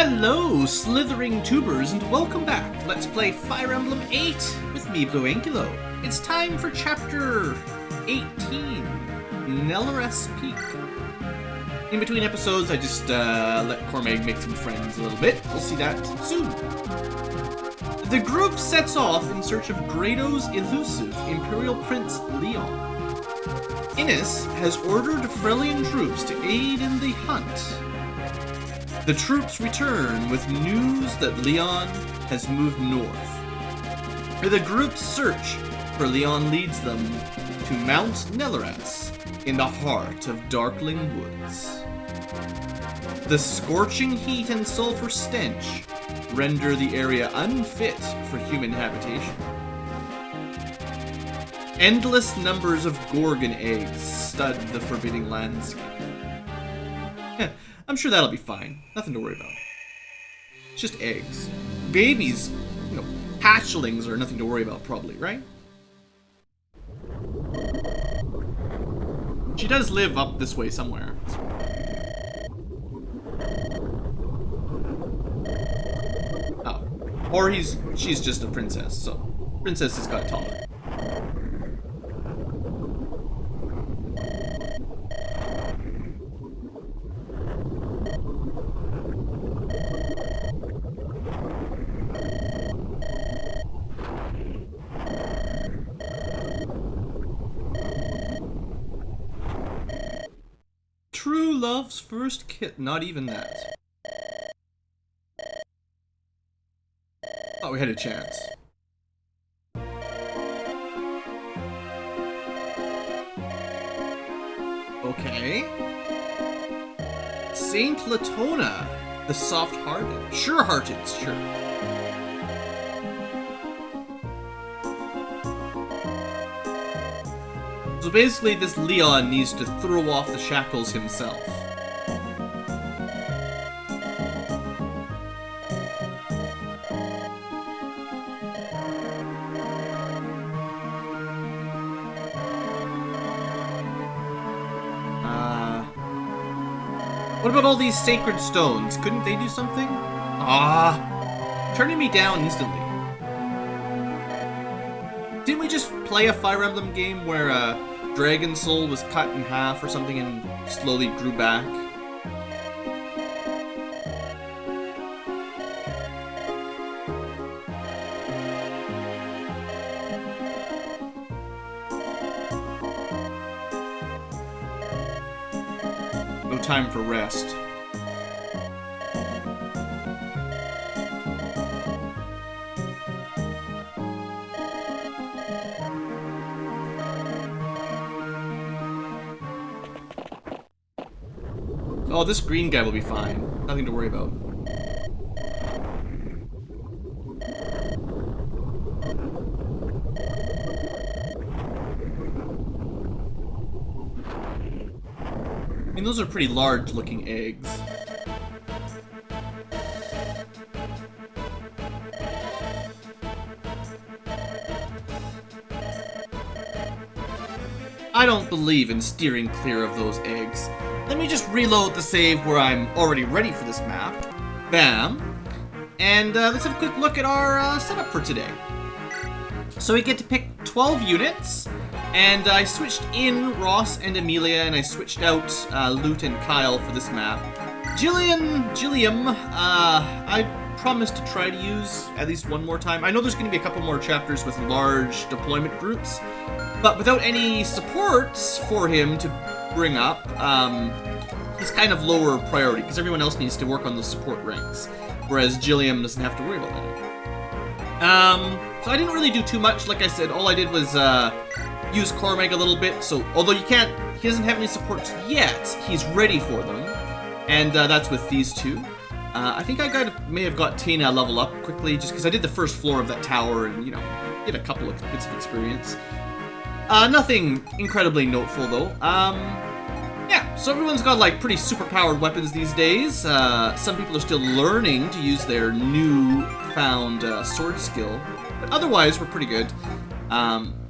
Hello, slithering tubers, and welcome back. Let's play Fire Emblem 8 with me, BlueAnkylo. It's time for Chapter 18, Nelores Peak. In between episodes, I just let Cormag make some friends a little bit. We'll see that soon. The group sets off in search of Grado's elusive Imperial Prince, Leon. Innes has ordered Freljin troops to aid in the hunt. The troops return with news that Leon has moved north. The group's search for Leon leads them to Mount Nelores in the heart of Darkling Woods. The scorching heat and sulfur stench render the area unfit for human habitation. Endless numbers of Gorgon eggs stud the forbidding landscape. I'm sure that'll be fine. Nothing to worry about. It's just eggs. Babies, hatchlings are nothing to worry about probably, right? She does live up this way somewhere. Oh. Or she's just a princess, so princesses got taller. True love's first kiss. Not even that. Oh, we had a chance. Okay. Saint Latona, the soft-hearted. Sure-hearted, sure. So basically, this Leon needs to throw off the shackles himself. What about all these sacred stones? Couldn't they do something? Turning me down instantly. Didn't we just play a Fire Emblem game where Dragon Soul was cut in half or something and slowly grew back? No time for rest. Oh, this green guy will be fine. Nothing to worry about. I mean, those are pretty large-looking eggs. I don't believe in steering clear of those eggs. Let me just reload the save where I'm already ready for this map. Bam. And let's have a quick look at our setup for today. So we get to pick 12 units, and I switched in Ross and Amelia, and I switched out Lute and Kyle for this map. Gilliam, I promise to try to use at least one more time. I know there's going to be a couple more chapters with large deployment groups, but without any supports for him to bring up, he's kind of lower priority because everyone else needs to work on the support ranks, whereas Gilliam doesn't have to worry about that. So I didn't really do too much. Like I said, all I did was use Cormag a little bit. So although he doesn't have any supports yet, he's ready for them, and that's with these two. I think I may have got Tina level up quickly just because I did the first floor of that tower and get a couple of bits of experience. Nothing incredibly noteful though. Yeah, so everyone's got like pretty super powered weapons these days. Some people are still learning to use their new-found sword skill, but otherwise we're pretty good.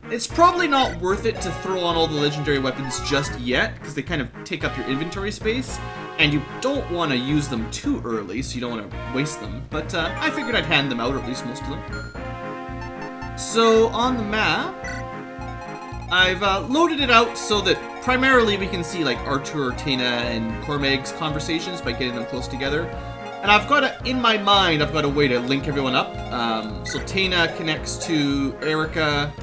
It's probably not worth it to throw on all the legendary weapons just yet, because they kind of take up your inventory space. And you don't want to use them too early, so you don't want to waste them. But I figured I'd hand them out, or at least most of them. So on the map, I've loaded it out so that primarily we can see like Archer, Tana, and Cormeg's conversations by getting them close together. And I've got in my mind, I've got a way to link everyone up. So Tana connects to Erica,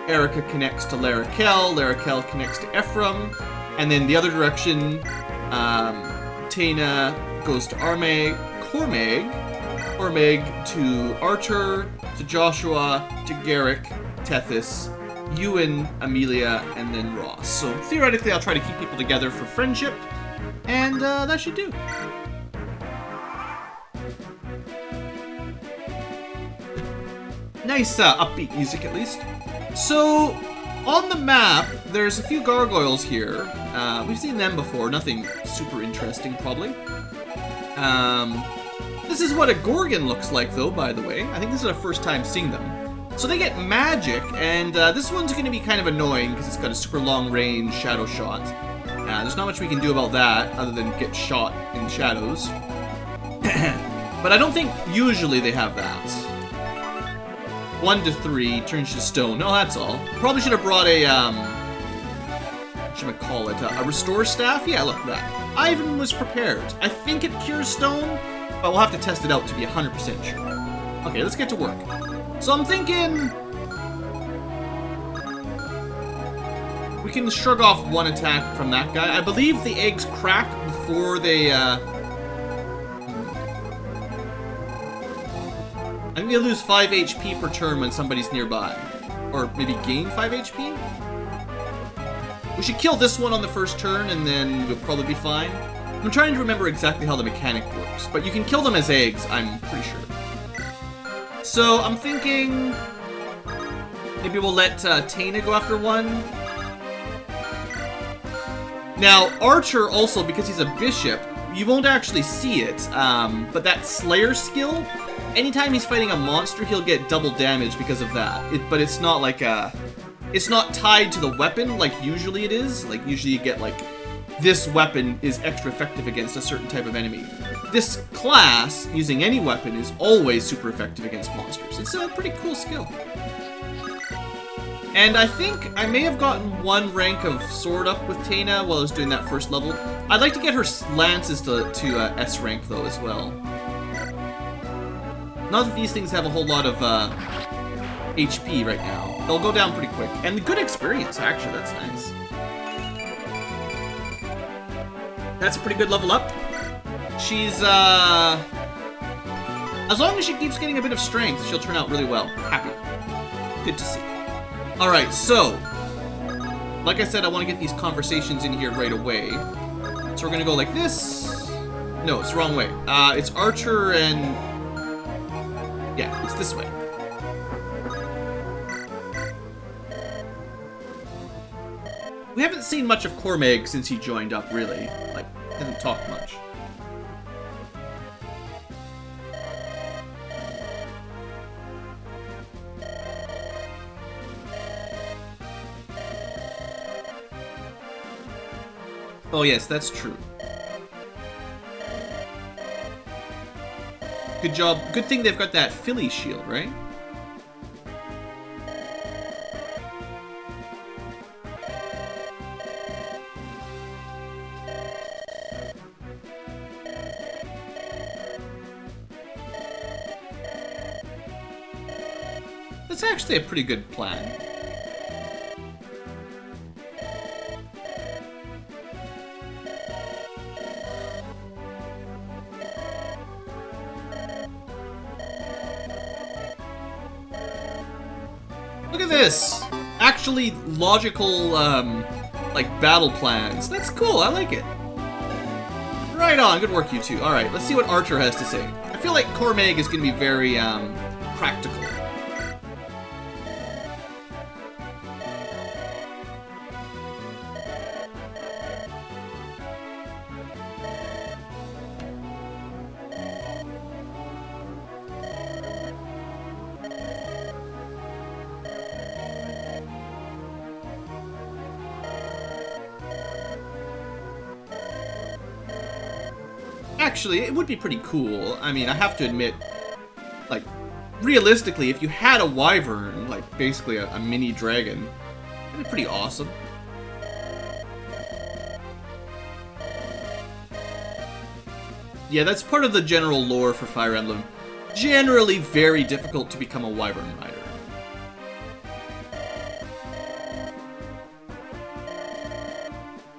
Erica connects to Larakel connects to Ephraim, and then the other direction, Tana goes to Cormeg to Archer, to Joshua, to Garrick, Tethys, Ewan, Amelia, and then Ross. So theoretically, I'll try to keep people together for friendship, and that should do. Nice upbeat music, at least. So, on the map, there's a few gargoyles here. We've seen them before, nothing super interesting, probably. This is what a Gorgon looks like, though, by the way. I think this is our first time seeing them. So they get magic, and this one's going to be kind of annoying because it's got a super long-range shadow shot. There's not much we can do about that other than get shot in shadows. But I don't think usually they have that. 1 to 3 turns to stone. No, that's all. Probably should have brought a, what should I call it? A restore staff? Yeah, look at that. Ivan was prepared. I think it cures stone, but we'll have to test it out to be 100% sure. Okay, let's get to work. So I'm thinking we can shrug off one attack from that guy. I believe the eggs crack before they, I think they lose 5 HP per turn when somebody's nearby. Or maybe gain 5 HP? We should kill this one on the first turn and then we'll probably be fine. I'm trying to remember exactly how the mechanic works, but you can kill them as eggs, I'm pretty sure. So I'm thinking maybe we'll let Tana go after one. Now, Archer also, because he's a bishop, you won't actually see it, but that Slayer skill, anytime he's fighting a monster, he'll get double damage because of that. But it's not like it's not tied to the weapon like usually it is. Like usually you get like, this weapon is extra effective against a certain type of enemy. This class, using any weapon, is always super effective against monsters. It's a pretty cool skill. And I think I may have gotten 1 rank of sword up with Tana while I was doing that first level. I'd like to get her lances to S rank though as well. Not that these things have a whole lot of HP right now. They'll go down pretty quick. And good experience, actually. That's nice. That's a pretty good level up. She's, as long as she keeps getting a bit of strength, she'll turn out really well. Happy. Good to see. Alright, so, like I said, I want to get these conversations in here right away. So we're going to go like this. No, it's the wrong way. It's Archer and... yeah, it's this way. We haven't seen much of Cormeg since he joined up, really. Like, hasn't talked much. Oh yes, that's true. Good job. Good thing they've got that Philly shield, right? That's actually a pretty good plan. Look at this! Actually logical, like, battle plans. That's cool, I like it. Right on, good work, you two. Alright, let's see what Archer has to say. I feel like Cormeg is gonna be very, practical. actually, it would be pretty cool. I mean, I have to admit, like, realistically, if you had a wyvern, like, basically a mini dragon, that'd be pretty awesome. Yeah, that's part of the general lore for Fire Emblem. Generally very difficult to become a wyvern rider.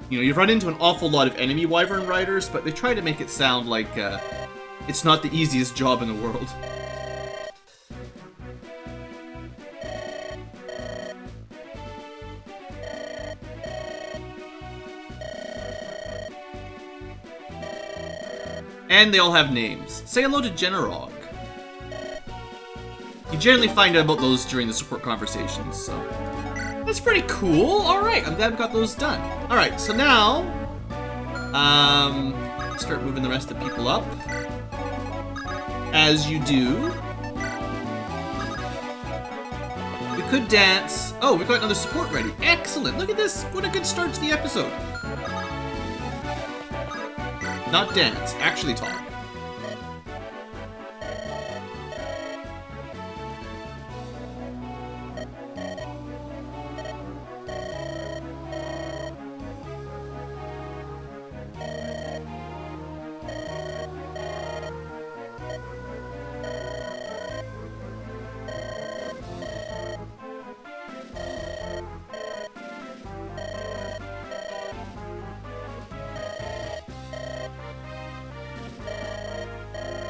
You know, you run into an awful lot of enemy wyvern riders, but they try to make it sound like it's not the easiest job in the world. And they all have names. Say hello to Generog. You generally find out about those during the support conversations, so... That's pretty cool. Alright, I'm glad we got those done. Alright, so now... start moving the rest of the people up. As you do. We could dance. Oh, we've got another support ready. Excellent! Look at this! What a good start to the episode. Not dance, actually talk.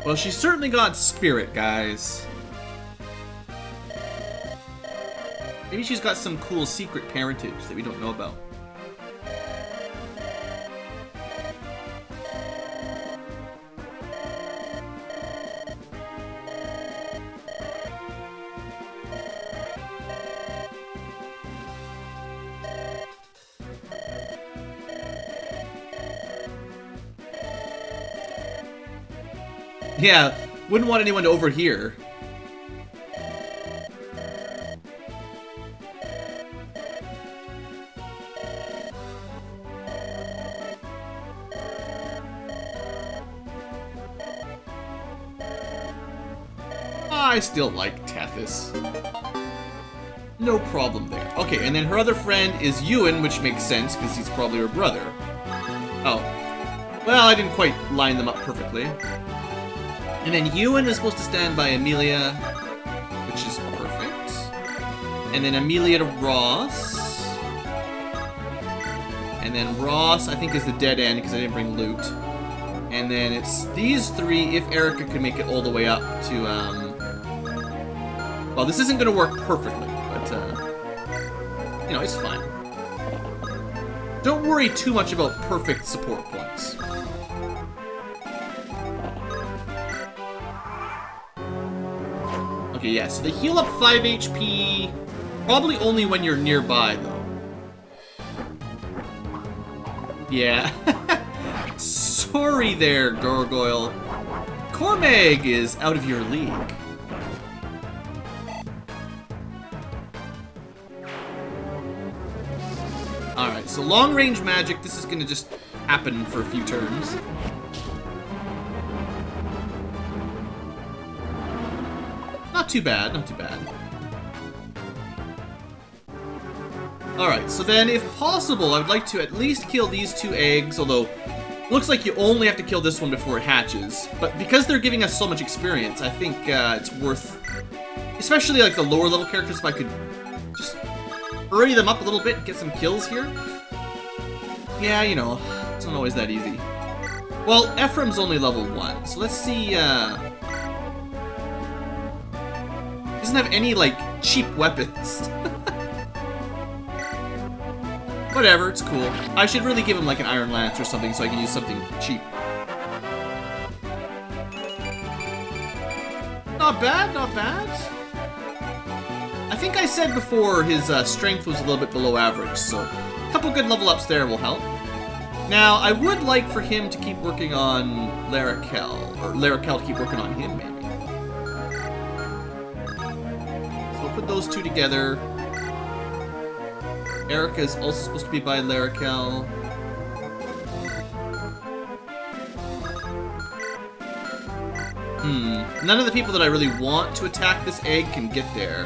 Well, she's certainly got spirit, guys. Maybe she's got some cool secret parentage that we don't know about. Yeah, wouldn't want anyone to overhear. I still like Tethys. No problem there. Okay, and then her other friend is Ewan, which makes sense because he's probably her brother. Oh. Well, I didn't quite line them up perfectly. And then Ewan is supposed to stand by Amelia, which is perfect. And then Amelia to Ross. And then Ross, I think, is the dead end because I didn't bring loot. And then it's these three if Erica could make it all the way up to, well, this isn't going to work perfectly, but, you know, it's fine. Don't worry too much about perfect support points. Okay, yeah, so they heal up 5 HP, probably only when you're nearby, though. Yeah. Sorry there, Gargoyle. Cormag is out of your league. Alright, so long-range magic, this is gonna just happen for a few turns. Not too bad, not too bad. Alright, so then if possible, I'd like to at least kill these 2 eggs, although looks like you only have to kill this one before it hatches. But because they're giving us so much experience, I think it's worth, especially like the lower level characters, if I could just hurry them up a little bit and get some kills here. Yeah, you know, it's not always that easy. Well, Ephraim's only level 1, so let's see, he doesn't have any, like, cheap weapons. Whatever, it's cool. I should really give him, like, an Iron Lance or something so I can use something cheap. Not bad, not bad. I think I said before his strength was a little bit below average, so a couple good level ups there will help. Now, I would like for him to keep working on Larakel, or Larakel to keep working on him, maybe. So we'll put those 2 together. Erica is also supposed to be by Larakel. None of the people that I really want to attack this egg can get there.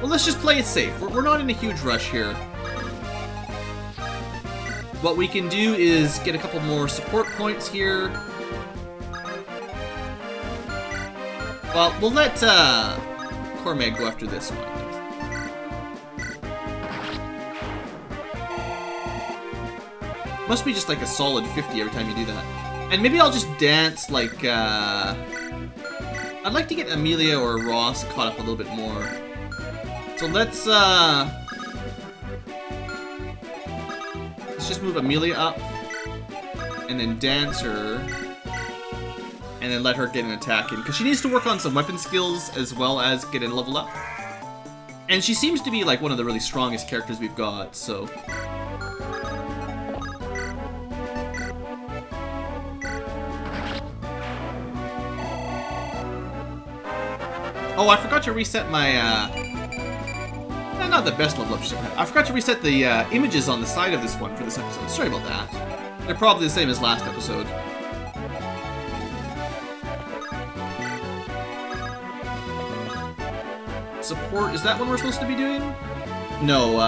Well, let's just play it safe. We're not in a huge rush here. What we can do is get a couple more support points here. Well, we'll let Cormag go after this one. Must be just like a solid 50 every time you do that. And maybe I'll just dance like, I'd like to get Amelia or Ross caught up a little bit more. So let's just move Amelia up. And then dance her. And then let her get an attack in. Because she needs to work on some weapon skills as well as get a level up. And she seems to be like one of the really strongest characters we've got, so... Oh, I forgot to reset my, not the best level up. I forgot to reset the images on the side of this one for this episode. Sorry about that. They're probably the same as last episode. Support, is that what we're supposed to be doing? No,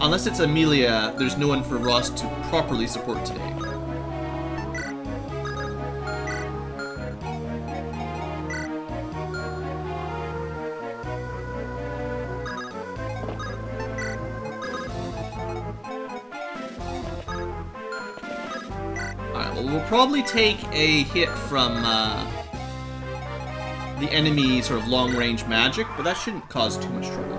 unless it's Amelia, there's no one for Ross to properly support today. We'll probably take a hit from the enemy sort of long-range magic, but that shouldn't cause too much trouble.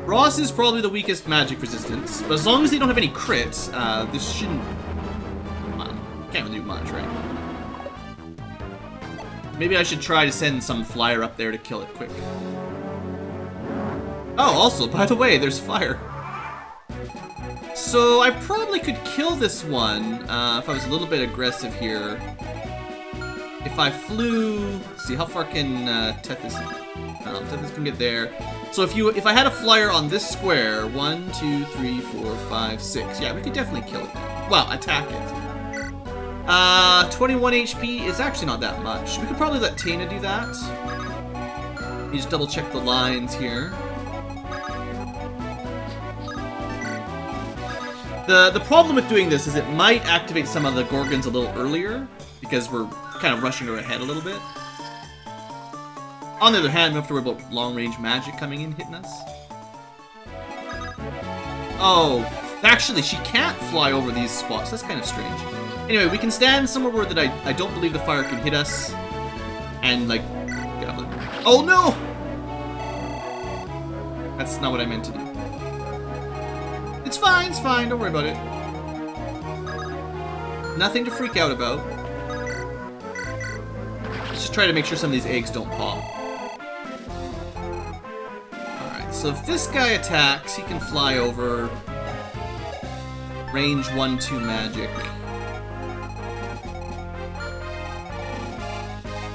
Ross is probably the weakest magic resistance, but as long as they don't have any crits, this shouldn't... can't really do much, right? Maybe I should try to send some flyer up there to kill it quick. Oh, also, by the way, there's fire. So I probably could kill this one if I was a little bit aggressive here. If I flew, see how far can Tethys? Tethys can get there. So if I had a flyer on this square, 1, 2, 3, 4, 5, 6. Yeah, we could definitely kill it there. Well, attack it. 21 HP is actually not that much. We could probably let Tana do that. You just double check the lines here. The problem with doing this is it might activate some of the Gorgons a little earlier, because we're kind of rushing her ahead a little bit. On the other hand, we don't have to worry about long-range magic coming in hitting us. Oh, actually, she can't fly over these spots. That's kind of strange. Anyway, we can stand somewhere where that I don't believe the fire can hit us, and like, get up. Oh no! That's not what I meant to do. It's fine, don't worry about it. Nothing to freak out about. Let's just try to make sure some of these eggs don't pop. Alright, so if this guy attacks, he can fly over. Range 1-2 magic.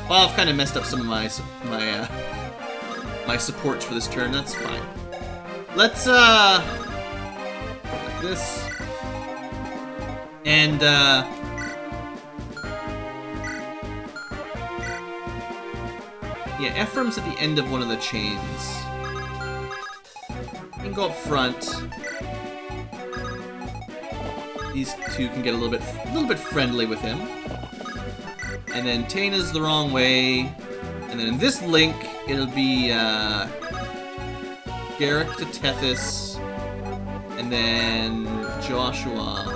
Well, I've kind of messed up some of my supports for this turn. That's fine. Let's like this, and yeah, Ephraim's at the end of one of the chains. You can go up front. These two can get a little bit friendly with him. And then Tana's the wrong way. And then in this link, it'll be Garrick to Tethys. And then Joshua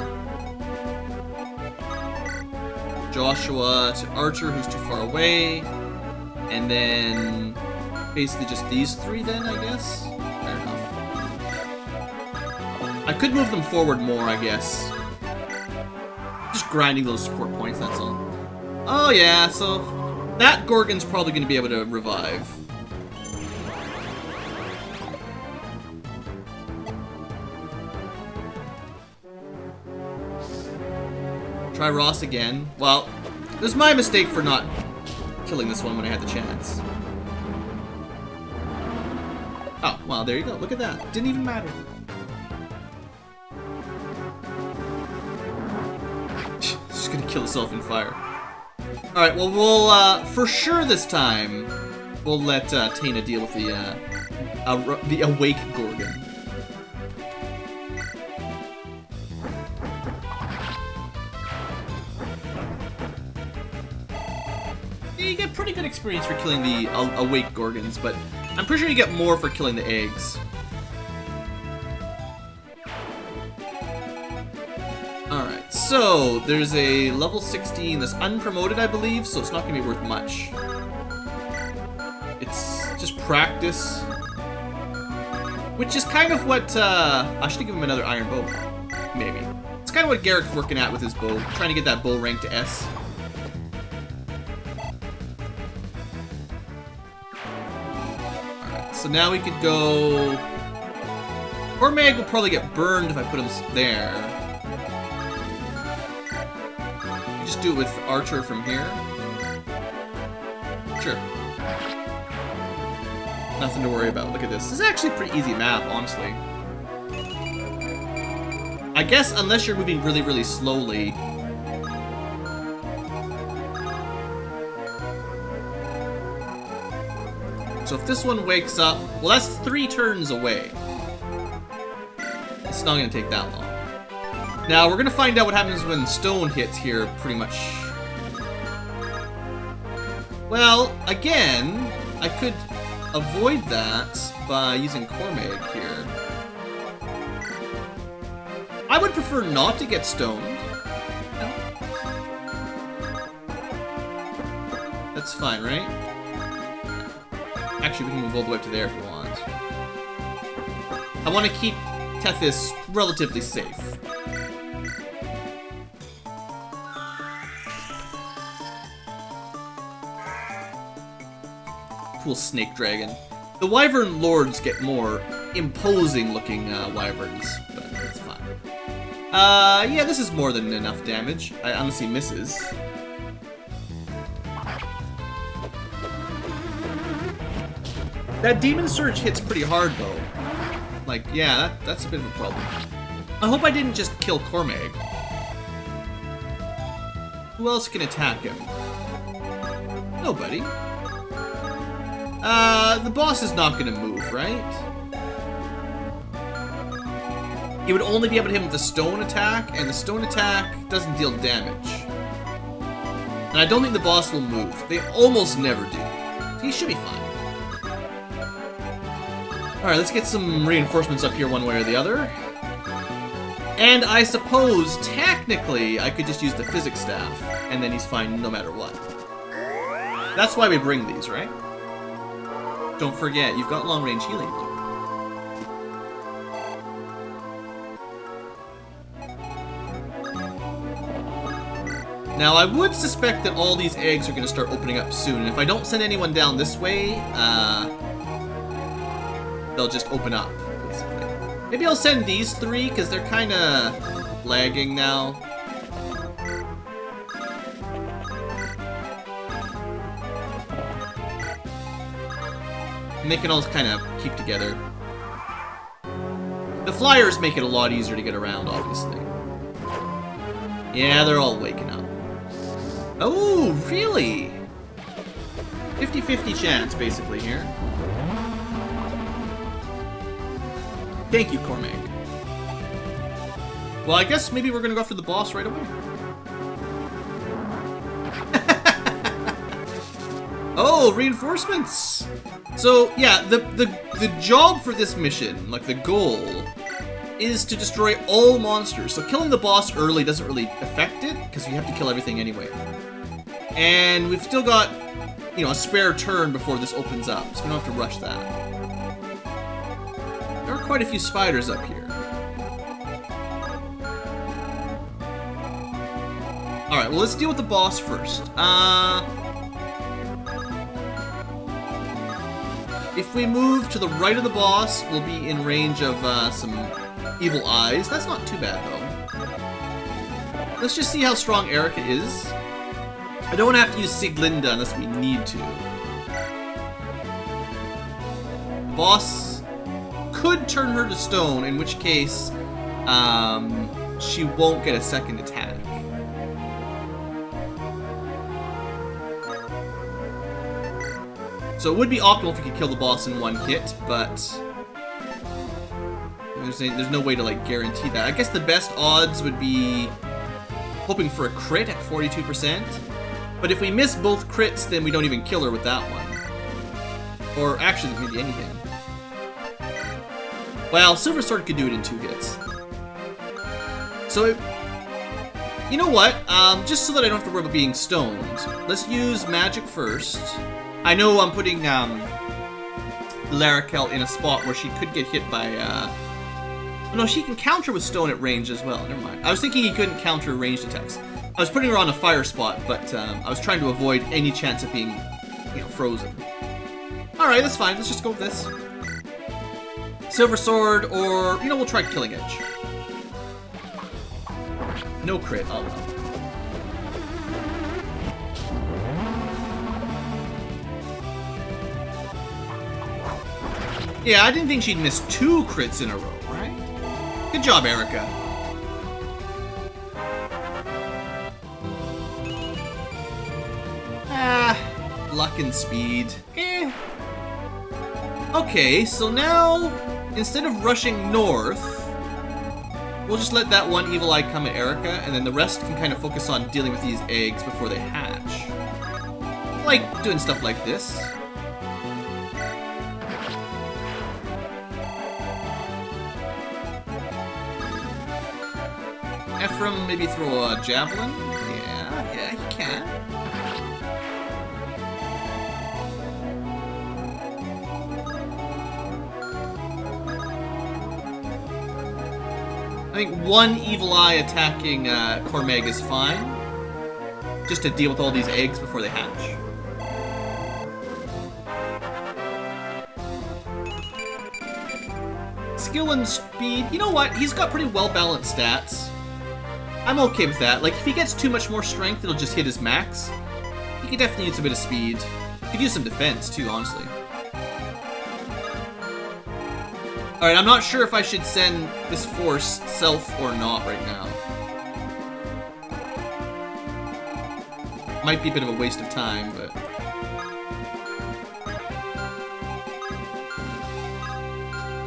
to Archer, who's too far away. And then basically just these three then, I guess? Fair enough. I could move them forward more, I guess. Just grinding those support points, that's all. Oh yeah, so that Gorgon's probably going to be able to revive. Try Ross again. Well, it was my mistake for not killing this one when I had the chance. Oh, well, there you go. Look at that. Didn't even matter. She's gonna kill herself in fire. Alright, well, we'll, for sure this time, we'll let Tana deal with the Awake Gorgon. You get pretty good experience for killing the Awake Gorgons, but I'm pretty sure you get more for killing the eggs. Alright, so there's a level 16 that's unpromoted, I believe, so it's not going to be worth much. It's just practice. Which is kind of what, I should give him another iron bow. Maybe. It's kind of what Garrick's working at with his bow, trying to get that bow rank to S. Alright, so now we could go... Cormag will probably get burned if I put him there. Just do it with Archer from here. Sure. Nothing to worry about. Look at this. This is actually a pretty easy map, honestly. I guess unless you're moving really, really slowly. So if this one wakes up... Well, that's 3 turns away. It's not going to take that long. Now, we're going to find out what happens when stone hits here, pretty much. Well, again, I could avoid that by using Cormag here. I would prefer not to get stoned. That's fine, right? Actually, we can move all the way up to there if we want. I want to keep Tethys relatively safe. Cool snake dragon. The Wyvern Lords get more imposing looking wyverns, but that's fine. Yeah, this is more than enough damage, unless he misses. That Demon Surge hits pretty hard though. Like, yeah, that's a bit of a problem. I hope I didn't just kill Cormag. Who else can attack him? Nobody. The boss is not gonna move, right? He would only be able to hit him with the stone attack, and the stone attack doesn't deal damage. And I don't think the boss will move. They almost never do. He should be fine. Alright, let's get some reinforcements up here one way or the other. And I suppose, technically, I could just use the physics staff, and then he's fine no matter what. That's why we bring these, right? Don't forget, you've got long-range healing. Now, I would suspect that all these eggs are going to start opening up soon, and if I don't send anyone down this way, they'll just open up, basically. Maybe I'll send these 3, because they're kind of lagging now. And they can all kind of keep together. The flyers make it a lot easier to get around, obviously. Yeah, they're all waking up. Oh, really? 50-50 chance, basically, here. Thank you, Cormag. Well, I guess maybe we're gonna go after the boss right away. Oh, reinforcements! So, yeah, the job for this mission, like the goal, is to destroy all monsters. So killing the boss early doesn't really affect it, because you have to kill everything anyway. And we've still got, you know, a spare turn before this opens up, so we don't have to rush that. There are quite a few spiders up here. Alright, well, let's deal with the boss first. If we move to the right of the boss, we'll be in range of some evil eyes. That's not too bad, though. Let's just see how strong Erica is. I don't have to use Sieglinde unless we need to. The boss could turn her to stone, in which case she won't get a second attack. So it would be optimal if we could kill the boss in one hit, but there's no way to like guarantee that. I guess the best odds would be hoping for a crit at 42%. But if we miss both crits, then we don't even kill her with that one. Or actually, maybe anything. Well, Silver Sword could do it in 2 hits. So, you know what? Just so that I don't have to worry about being stoned, let's use magic first. I know I'm putting Larakel in a spot where she could get hit by... Oh, no, she can counter with stone at range as well. Never mind. I was thinking he couldn't counter ranged attacks. I was putting her on a fire spot, but I was trying to avoid any chance of being, you know, frozen. Alright, that's fine. Let's just go with this. Silver Sword, or, you know, we'll try Killing Edge. No crit. Oh, well. Yeah, I didn't think she'd miss 2 crits in a row, right? Good job, Erica. Luck and speed. Okay, so now, instead of rushing north, we'll just let that one evil eye come at Erica, and then the rest can kind of focus on dealing with these eggs before they hatch. I like doing stuff like this. Ephraim, maybe throw a javelin? Yeah, he can. I think one evil eye attacking Cormeg is fine. Just to deal with all these eggs before they hatch. Skill and speed. You know what? He's got pretty well-balanced stats. I'm okay with that. Like, if he gets too much more strength, it'll just hit his max. He could definitely use a bit of speed. He could use some defense, too, honestly. Alright, I'm not sure if I should send this force south or not right now. Might be a bit of a waste of time, but...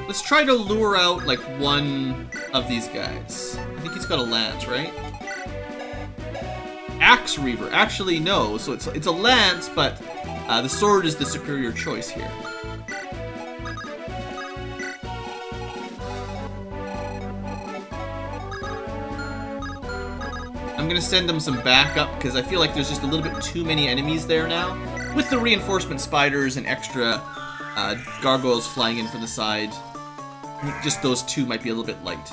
let's try to lure out, like, one of these guys. I think he's got a lance, right? Axe Reaver. Actually, no. So it's a lance, but the sword is the superior choice here. I'm gonna send them some backup because I feel like there's just a little bit too many enemies there now. With the reinforcement spiders and extra gargoyles flying in from the side, I think just those 2 might be a little bit light.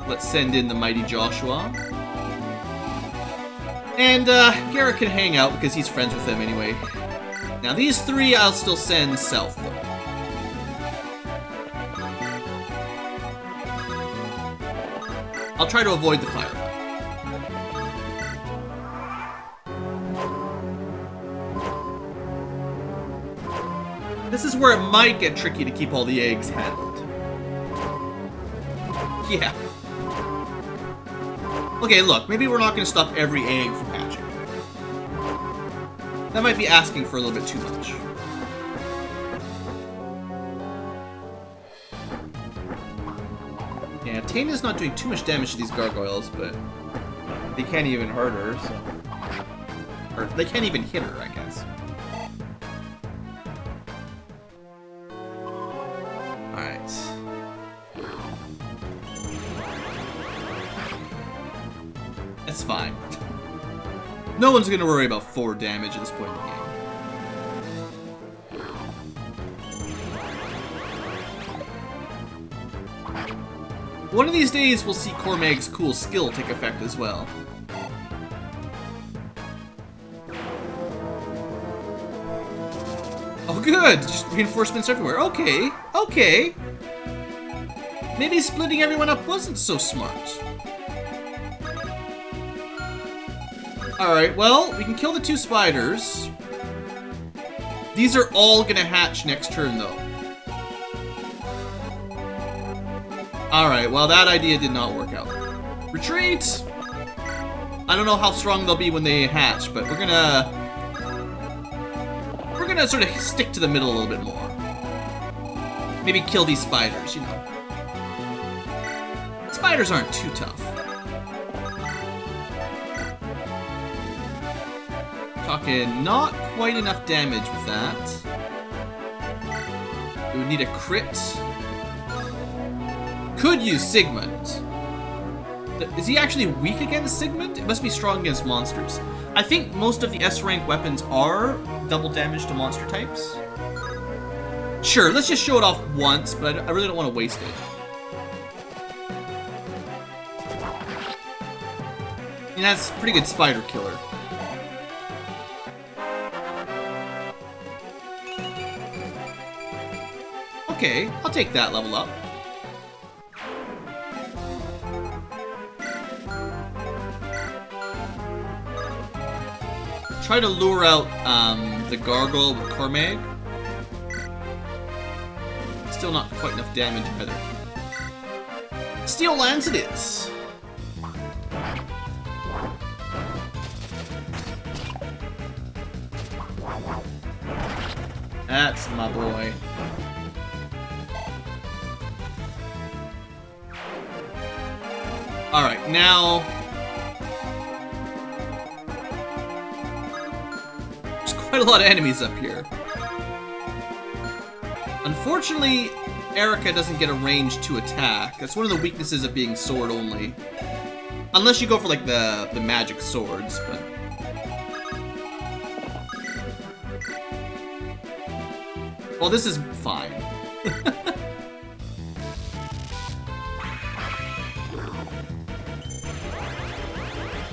Let's send in the mighty Joshua. And Garrett can hang out because he's friends with them anyway. Now these 3 I'll still send south though. I'll try to avoid the fire. This is where it might get tricky to keep all the eggs handled. Yeah. Okay, look, maybe we're not going to stop every egg from hatching. That might be asking for a little bit too much. Yeah, Taina's not doing too much damage to these gargoyles, but they can't even hurt her, so... or they can't even hit her, I guess. Alright. That's fine. No one's gonna worry about 4 damage at this point in the game. One of these days, we'll see Cormag's cool skill take effect as well. Oh good! Just reinforcements everywhere. Okay, okay. Maybe splitting everyone up wasn't so smart. Alright, well, we can kill the 2 spiders. These are all gonna hatch next turn, though. Alright, well, that idea did not work out. Retreat! I don't know how strong they'll be when they hatch, but we're gonna gonna sort of stick to the middle a little bit more. Maybe kill these spiders, you know. Spiders aren't too tough. Talking not quite enough damage with that. We would need a crit. Could use Sigmund. Is he actually weak against Sigmund? It must be strong against monsters. I think most of the S-rank weapons are double damage to monster types. Sure, let's just show it off once, but I really don't want to waste it. And that's a pretty good spider killer. Okay, I'll take that level up. Try to lure out the gargoyle with Cormag. Still not quite enough damage either. Steel Lance it is. That's my boy. Alright, now... there's quite a lot of enemies up here. Unfortunately, Erica doesn't get a range to attack. That's one of the weaknesses of being sword only. Unless you go for, like, the magic swords, but... well, this is fine.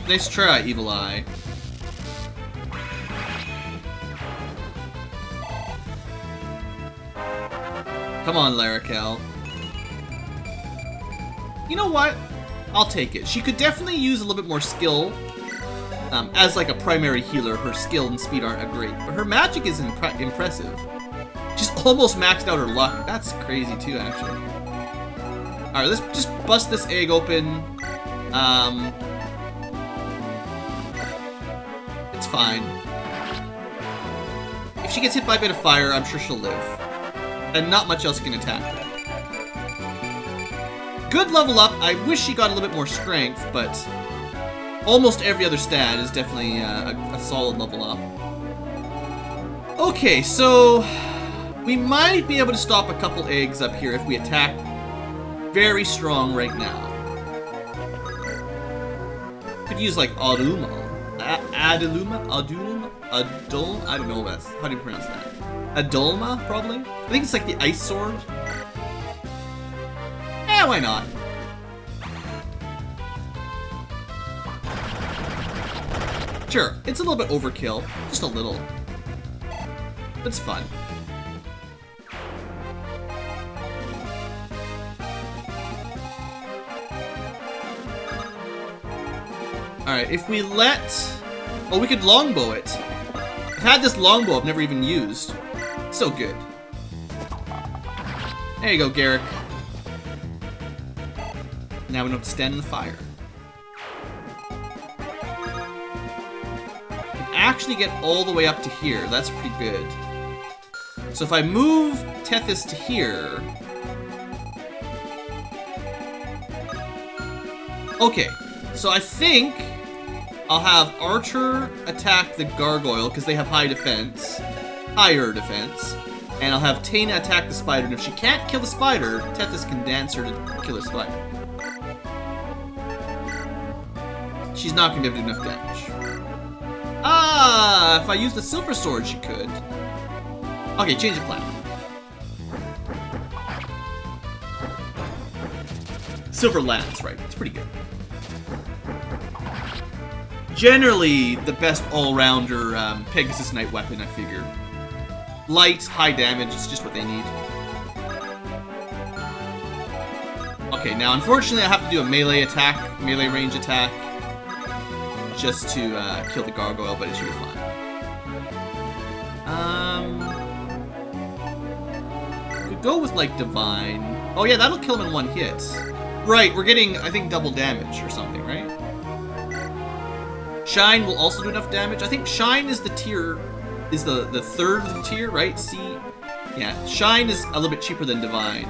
Nice try, Evil Eye. Come on, Larakel. You know what? I'll take it. She could definitely use a little bit more skill. As like a primary healer, her skill and speed aren't great, but her magic is impressive. She's almost maxed out her luck. That's crazy too, actually. Alright, let's just bust this egg open. It's fine. If she gets hit by a bit of fire, I'm sure she'll live. And not much else can attack her. Good level up. I wish she got a little bit more strength, but almost every other stat is definitely a solid level up. Okay, so we might be able to stop a couple eggs up here if we attack very strong right now. Could use like Adumo. Adulma? I don't know how do you pronounce that? Adulma, probably? I think it's like the ice sword. Eh, why not? Sure, it's a little bit overkill. Just a little. But it's fun. Alright, if we let... oh, we could longbow it. I've had this longbow I've never even used. So good. There you go, Garrick. Now we don't have to stand in the fire. We can actually get all the way up to here. That's pretty good. So if I move Tethys to here... okay, so I think I'll have Archer attack the Gargoyle, because they have higher defense, and I'll have Taina attack the spider, and if she can't kill the spider, Tethys can dance her to kill the spider. She's not going to be able to do enough damage. Ah, if I use the Silver Sword, she could. Okay, change of plan. Silver Lance, right, it's pretty good. Generally, the best all-rounder Pegasus Knight weapon, I figure. Light, high damage, it's just what they need. Okay, now unfortunately I have to do a melee attack, melee range attack, just to kill the gargoyle, but it should be fine. Could go with like Divine. Oh yeah, that'll kill him in one hit. Right, we're getting, I think, double damage or something, right? Shine will also do enough damage. I think Shine is the tier is the third tier, right? C. Yeah, Shine is a little bit cheaper than Divine.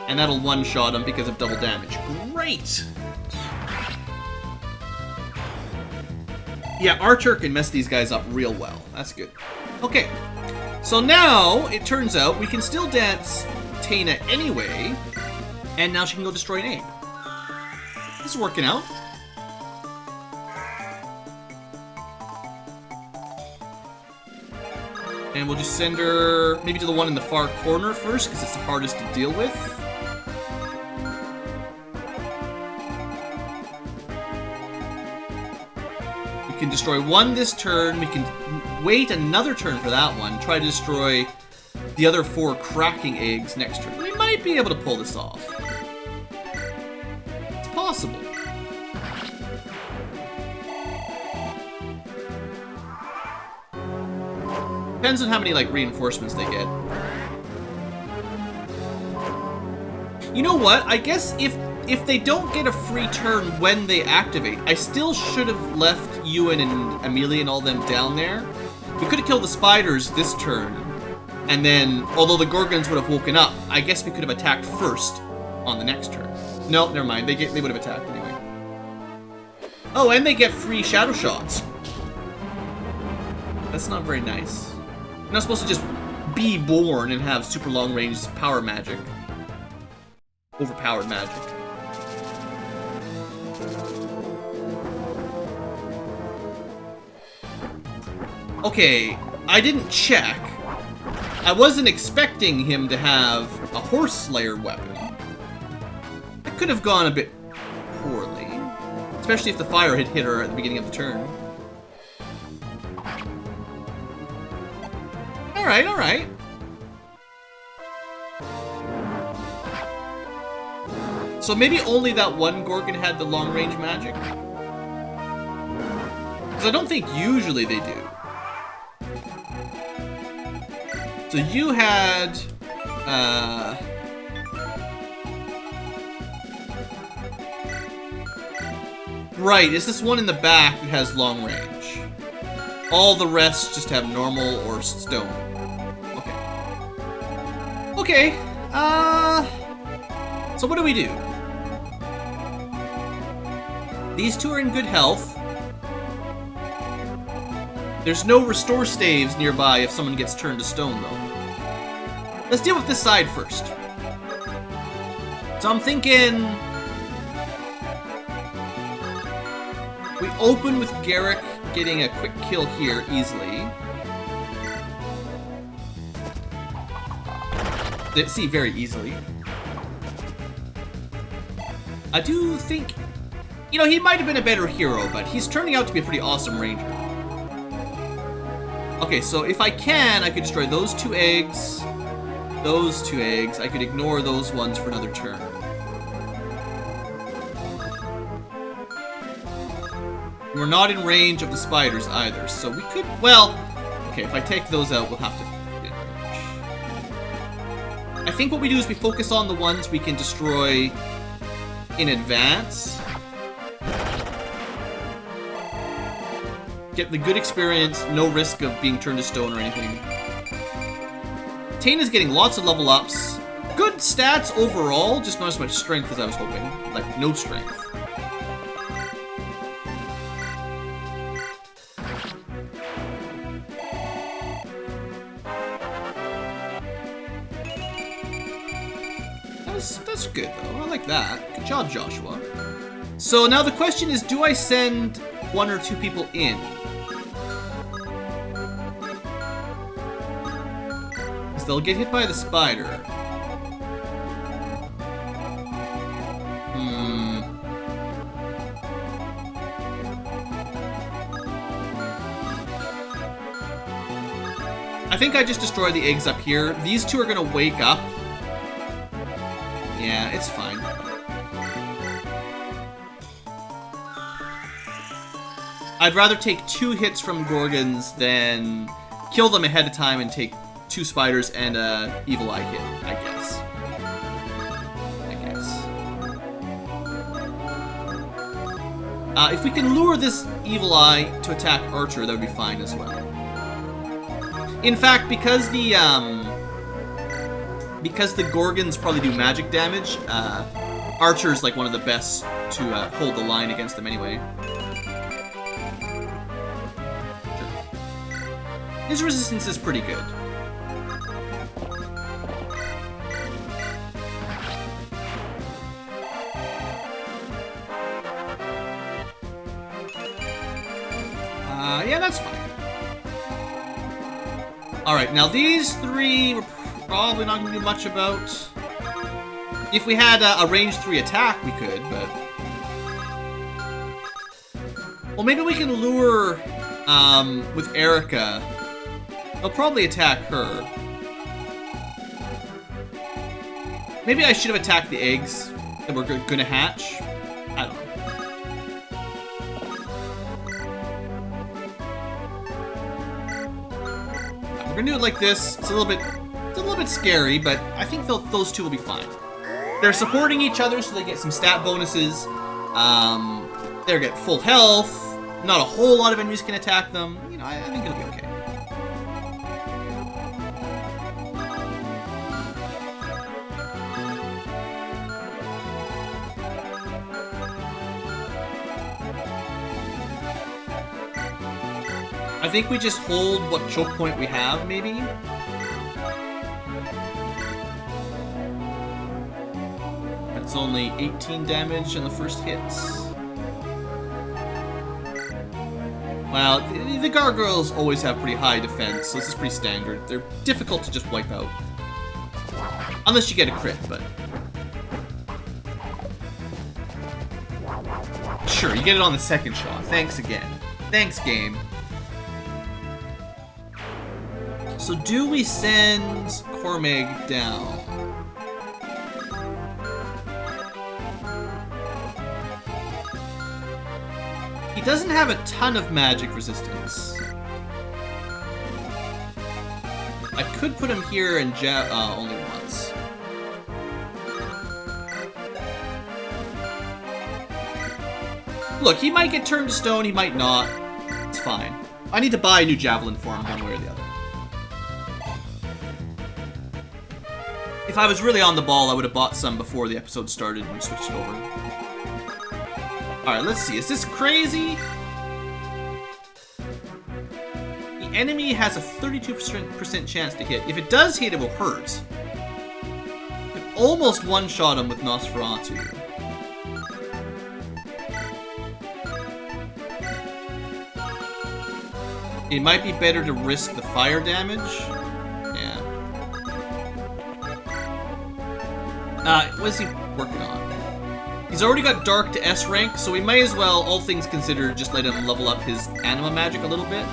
And that'll one-shot him because of double damage. Great! Yeah, Archer can mess these guys up real well. That's good. Okay, so now it turns out we can still dance Tana anyway, and now she can go destroy an egg. This is working out. And we'll just send her maybe to the one in the far corner first, because it's the hardest to deal with. We can destroy one this turn. We can wait another turn for that one. Try to destroy the other 4 cracking eggs next turn. We might be able to pull this off. It's possible. Depends on how many, like, reinforcements they get. You know what? I guess if they don't get a free turn when they activate, I still should have left Ewan and Amelia and all them down there. We could have killed the spiders this turn, and then, although the Gorgons would have woken up, I guess we could have attacked first on the next turn. No, never mind. They would have attacked anyway. Oh, and they get free shadow shots. That's not very nice. You're not supposed to just be born and have super long range power magic. Overpowered magic. Okay, I didn't check. I wasn't expecting him to have a Horse Slayer weapon. That could have gone a bit poorly. Especially if the fire had hit her at the beginning of the turn. Alright, alright. So maybe only that one Gorgon had the long-range magic? Because I don't think usually they do. So you had... Right, it's this one in the back that has long range. All the rest just have normal or stone. Okay, so what do we do? These 2 are in good health. There's no restore staves nearby if someone gets turned to stone, though. Let's deal with this side first. So I'm thinking... we open with Garrick getting a quick kill here easily. See, very easily. I do think... you know, he might have been a better hero, but he's turning out to be a pretty awesome ranger. Okay, so if I can, I could destroy those 2 eggs, those 2 eggs. I could ignore those ones for another turn. We're not in range of the spiders either, so we could... well, okay, if I take those out, we'll have to... I think what we do is we focus on the ones we can destroy in advance. Get the good experience, no risk of being turned to stone or anything. Tana's getting lots of level ups. Good stats overall, just not as much strength as I was hoping. Like, no strength. That's good, though. I like that. Good job, Joshua. So now the question is, do I send 1 or 2 people in? Because they'll get hit by the spider. I think I just destroy the eggs up here. These 2 are going to wake up. Yeah, it's fine. I'd rather take 2 hits from Gorgons than kill them ahead of time and take 2 spiders and a evil eye hit, I guess. If we can lure this evil eye to attack Archer, that would be fine as well. In fact, because the Gorgons probably do magic damage, Archer's like one of the best to hold the line against them anyway. Sure. His resistance is pretty good. Yeah, that's fine. Alright, now these three we're probably not going to do much about. If we had a range 3 attack, we could, but... Well, maybe we can lure with Erica. They'll probably attack her. Maybe I should have attacked the eggs that we're going to hatch. I don't know. We're gonna do it like this. It's a little bit scary, but I think those two will be fine. They're supporting each other, so they get some stat bonuses. They get full health. Not a whole lot of enemies can attack them. You know, I think it'll be okay. I think we just hold what choke point we have, maybe? That's only 18 damage in the first hits. Well, the gargoyles always have pretty high defense, so this is pretty standard. They're difficult to just wipe out. Unless you get a crit, but... Sure, you get it on the second shot. Thanks again. Thanks, game. So do we send Cormag down? He doesn't have a ton of magic resistance. I could put him here and only once. Look, he might get turned to stone, he might not. It's fine. I need to buy a new javelin for him one way or the other. If I was really on the ball, I would have bought some before the episode started and switched it over. Alright, let's see. Is this crazy? The enemy has a 32% chance to hit. If it does hit, it will hurt. It almost one-shot him with Nosferatu. It might be better to risk the fire damage. What is he working on? He's already got Dark to S rank, so we may as well, all things considered, just let him level up his anima magic a little bit.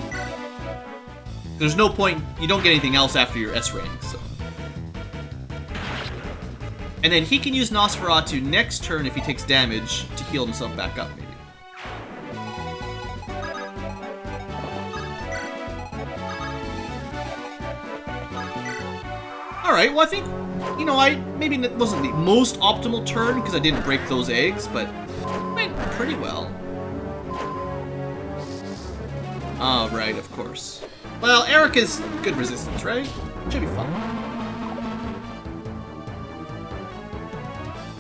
There's no point, you don't get anything else after your S rank, so. And then he can use Nosferatu next turn if he takes damage to heal himself back up, maybe. Alright, well I think, you know, maybe it wasn't the most optimal turn because I didn't break those eggs, but it went pretty well. Oh, right, of course. Well, Erica's good resistance, right? Should be fun.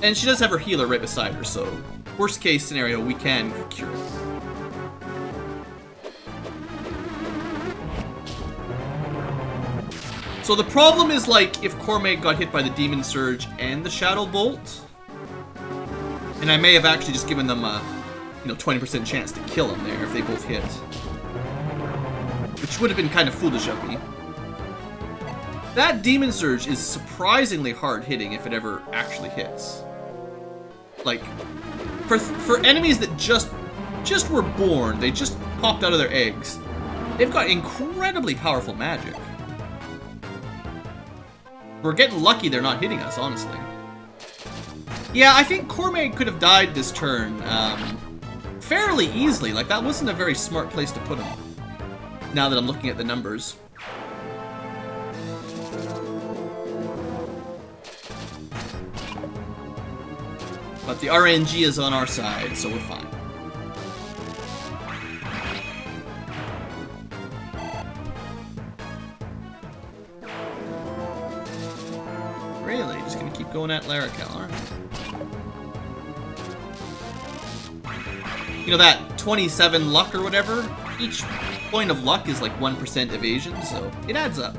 And she does have her healer right beside her, so worst case scenario, we can cure it. So the problem is, like, if Cormag got hit by the Demon Surge and the Shadow Bolt, and I may have actually just given them a, 20% chance to kill him there if they both hit. Which would have been kind of foolish of me. That Demon Surge is surprisingly hard hitting if it ever actually hits. Like, for enemies that just were born, they just popped out of their eggs, they've got incredibly powerful magic. We're getting lucky they're not hitting us, honestly. Yeah, I think Cormag could have died this turn fairly easily. Like, that wasn't a very smart place to put him, now that I'm looking at the numbers. But the RNG is on our side, so we're fine. Just gonna keep going at Larrakel, alright. You know that 27 luck or whatever? Each point of luck is like 1% evasion, so it adds up.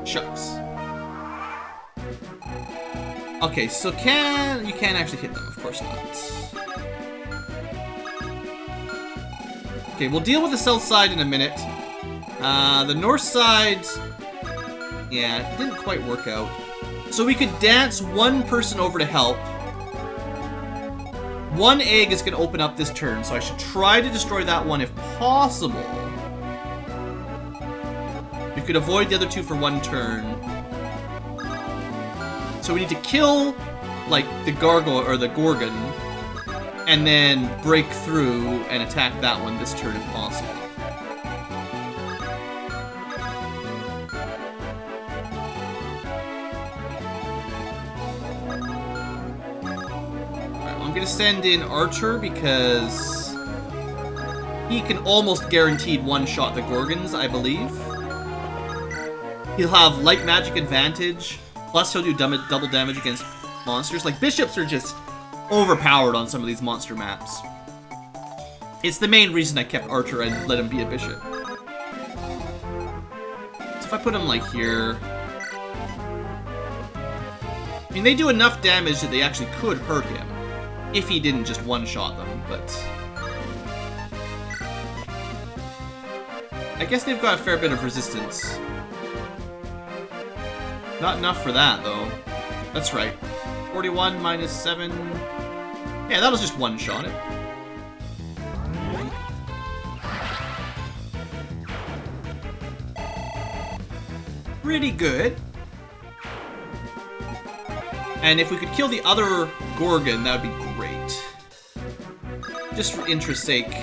Shucks. Okay, so you can't actually hit them, of course not. Okay, we'll deal with the south side in a minute. The north side, yeah, it didn't quite work out. So we could dance one person over to help. One egg is going to open up this turn, so I should try to destroy that one if possible. You could avoid the other two for one turn. So we need to kill, like, the gargoyle or the gorgon, and then break through and attack that one this turn if possible. Alright, well, I'm gonna send in Archer because he can almost guaranteed one-shot the gorgons, I believe. He'll have light magic advantage, plus he'll do double damage against monsters. Like, bishops are just overpowered on some of these monster maps. It's the main reason I kept Archer and let him be a bishop. So if I put him, like, here... I mean, they do enough damage that they actually could hurt him, if he didn't just one-shot them, but... I guess they've got a fair bit of resistance. Not enough for that, though. That's right. 41 minus 7... Yeah, that'll just one-shot it. Pretty good. And if we could kill the other Gorgon, that would be great. Just for interest's sake.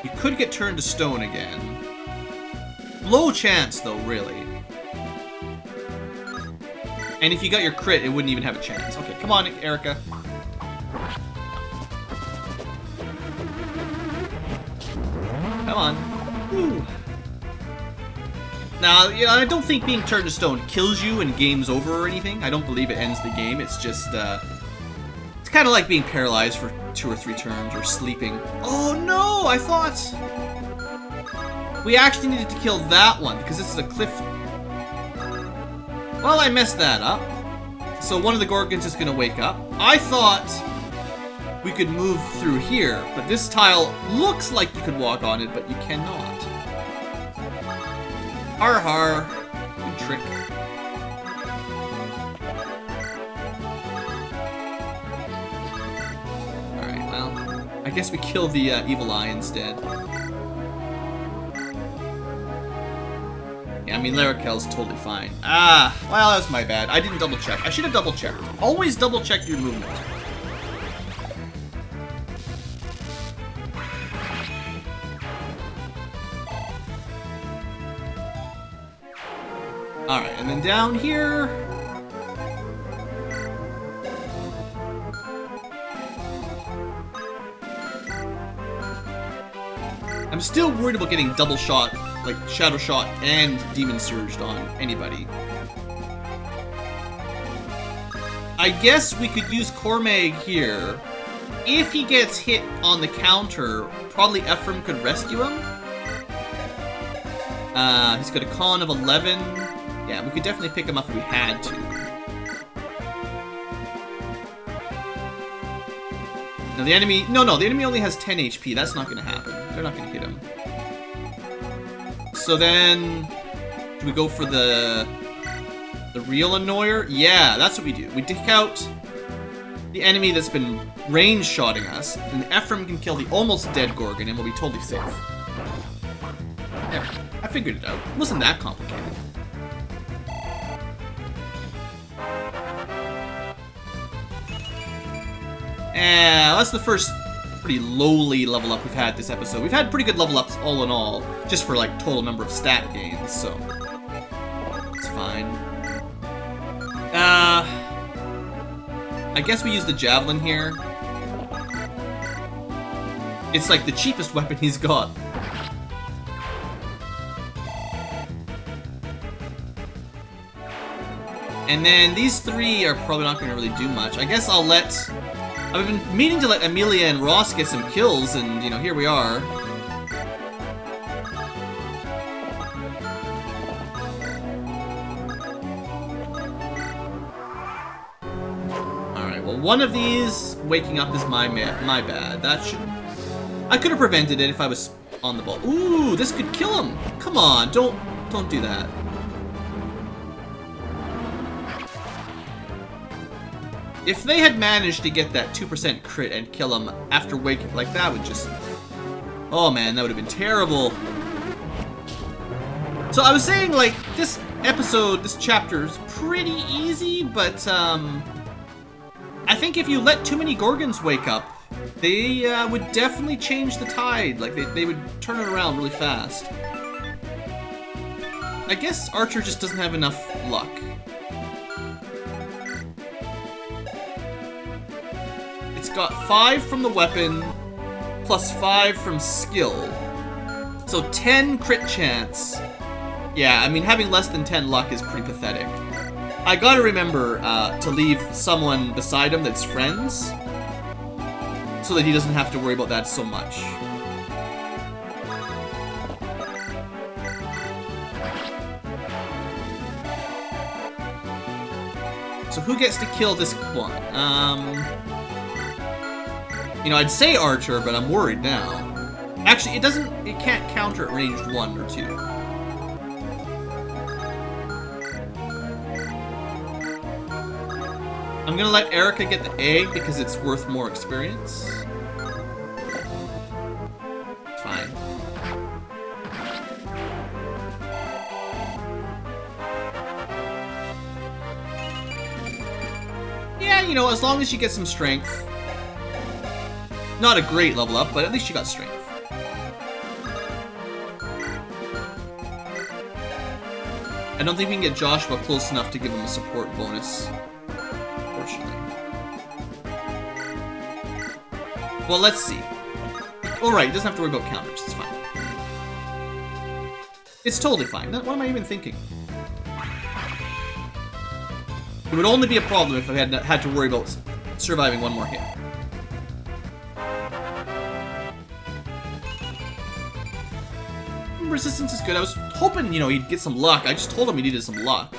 You could get turned to stone again. Low chance, though, really. And if you got your crit, it wouldn't even have a chance. Okay, come on, Erica. Come on. Woo. Now, you know, I don't think being turned to stone kills you and game's over or anything. I don't believe it ends the game. It's just, it's kind of like being paralyzed for 2 or 3 turns or sleeping. Oh no! I thought we actually needed to kill that one because this is a cliff. Well, I messed that up. So one of the Gorgons is going to wake up. I thought we could move through here, but this tile looks like you could walk on it, but you cannot. Har har. Good trick. Alright, well, I guess we kill the evil eye instead. Yeah, I mean, Larrakel's totally fine. Ah, well, that was my bad. I didn't double check. I should have double checked. Always double check your movement. Alright, and then down here... I'm still worried about getting double shot, like Shadow Shot and Demon Surged on anybody. I guess we could use Cormag here. If he gets hit on the counter, probably Ephraim could rescue him. He's got a con of 11. Yeah, we could definitely pick him up if we had to. Now the enemy... No, the enemy only has 10 HP. That's not going to happen. They're not going to hit him. So then... Do we go for the real annoyer? Yeah, that's what we do. We take out the enemy that's been range-shotting us, and Ephraim can kill the almost dead Gorgon, and we'll be totally safe. There. I figured it out. It wasn't that complicated. That's the first pretty lowly level up we've had this episode. We've had pretty good level ups all in all, just for like total number of stat gains, so. It's fine. I guess we use the javelin here. It's like the cheapest weapon he's got. And then these three are probably not going to really do much. I guess I'll let... I've been meaning to let Amelia and Ross get some kills, and, you know, here we are. Alright, well, one of these waking up is my bad. That should... I could have prevented it if I was on the ball. Ooh, this could kill him! Come on, don't do that. If they had managed to get that 2% crit and kill him after waking, like, that would just... Oh man, that would have been terrible. So I was saying, like, this episode, this chapter is pretty easy, but, I think if you let too many Gorgons wake up, they, would definitely change the tide. Like, they would turn it around really fast. I guess Archer just doesn't have enough luck. It's got 5 from the weapon, plus 5 from skill. So 10 crit chance. Yeah, I mean, having less than 10 luck is pretty pathetic. I gotta remember to leave someone beside him that's friends, so that he doesn't have to worry about that so much. So who gets to kill this one? You know, I'd say Archer, but I'm worried now. Actually, it can't counter at ranged 1 or 2. I'm gonna let Erica get the egg because it's worth more experience. Fine. Yeah, you know, as long as she gets some strength. Not a great level up, but at least she got strength. I don't think we can get Joshua close enough to give him a support bonus, unfortunately. Well, let's see. Alright, he doesn't have to worry about counters, it's fine. It's totally fine. What am I even thinking? It would only be a problem if I had to worry about surviving one more hit. Resistance is good. I was hoping, you know, he'd get some luck. I just told him he needed some luck.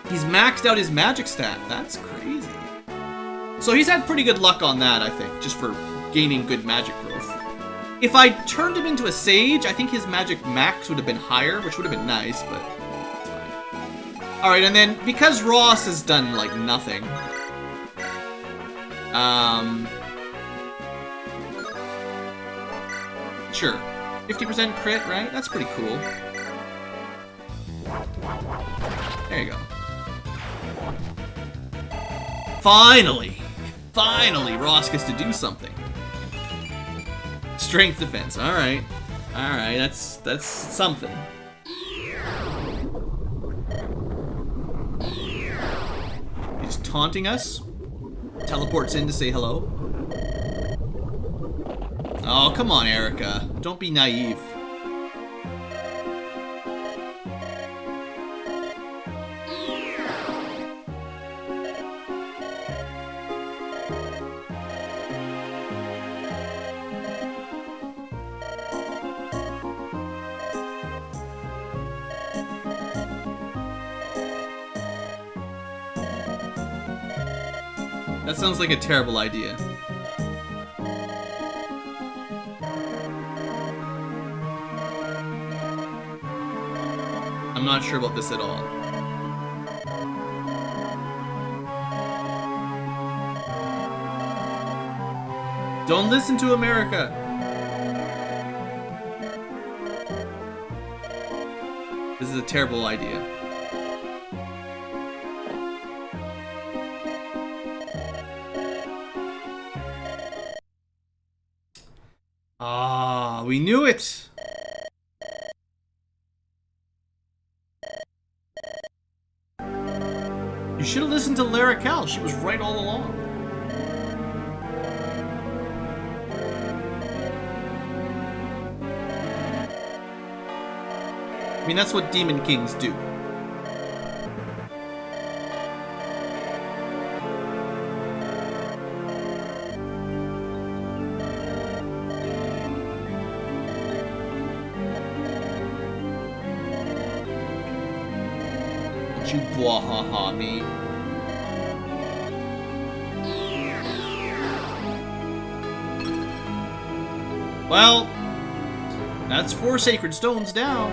He's maxed out his magic stat. That's crazy. So he's had pretty good luck on that, I think, just for gaining good magic growth. If I turned him into a sage, I think his magic max would have been higher, which would have been nice, but it's fine. Alright, and then, because Ross has done, like, nothing, sure. 50% crit, right? That's pretty cool. There you go. Finally! Finally, Ross gets to do something. Strength defense, alright. Alright, that's something. He's taunting us. Teleports in to say hello. Oh, come on, Erica. Don't be naive. That sounds like a terrible idea. I'm not sure about this at all. Don't listen to America! This is a terrible idea. Ah, we knew it! should have listened to Larrakel. She was right all along. I mean, that's what Demon Kings do. You bwahaha me. Well, that's 4 sacred stones down.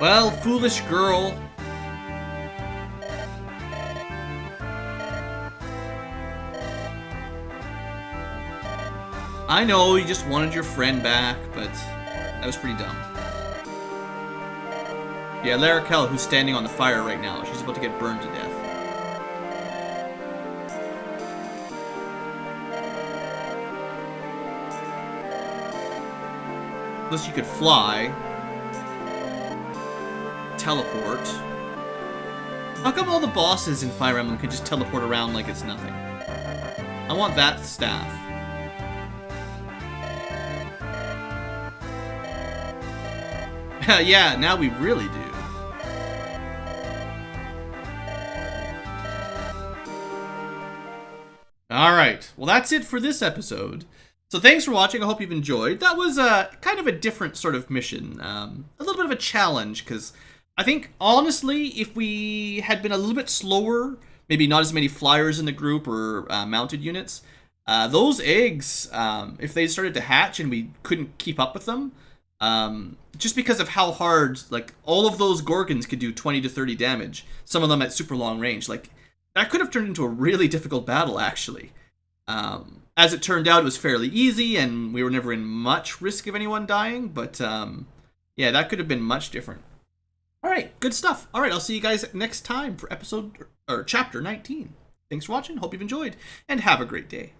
Well, foolish girl. I know you just wanted your friend back, but that was pretty dumb. Yeah, Larrakel, who's standing on the fire right now, she's about to get burned to death. Unless you could fly. Teleport. How come all the bosses in Fire Emblem can just teleport around like it's nothing? I want that staff. Yeah, now we really do. Alright, well that's it for this episode. So thanks for watching, I hope you've enjoyed. That was kind of a different sort of mission. A little bit of a challenge, because I think, honestly, if we had been a little bit slower, maybe not as many flyers in the group or mounted units, those eggs, if they started to hatch and we couldn't keep up with them, just because of how hard, like, all of those Gorgons could do 20 to 30 damage, some of them at super long range, like, that could have turned into a really difficult battle, actually. As it turned out, it was fairly easy, and we were never in much risk of anyone dying, but, yeah, that could have been much different. Alright, good stuff. Alright, I'll see you guys next time for chapter 19. Thanks for watching, hope you've enjoyed, and have a great day.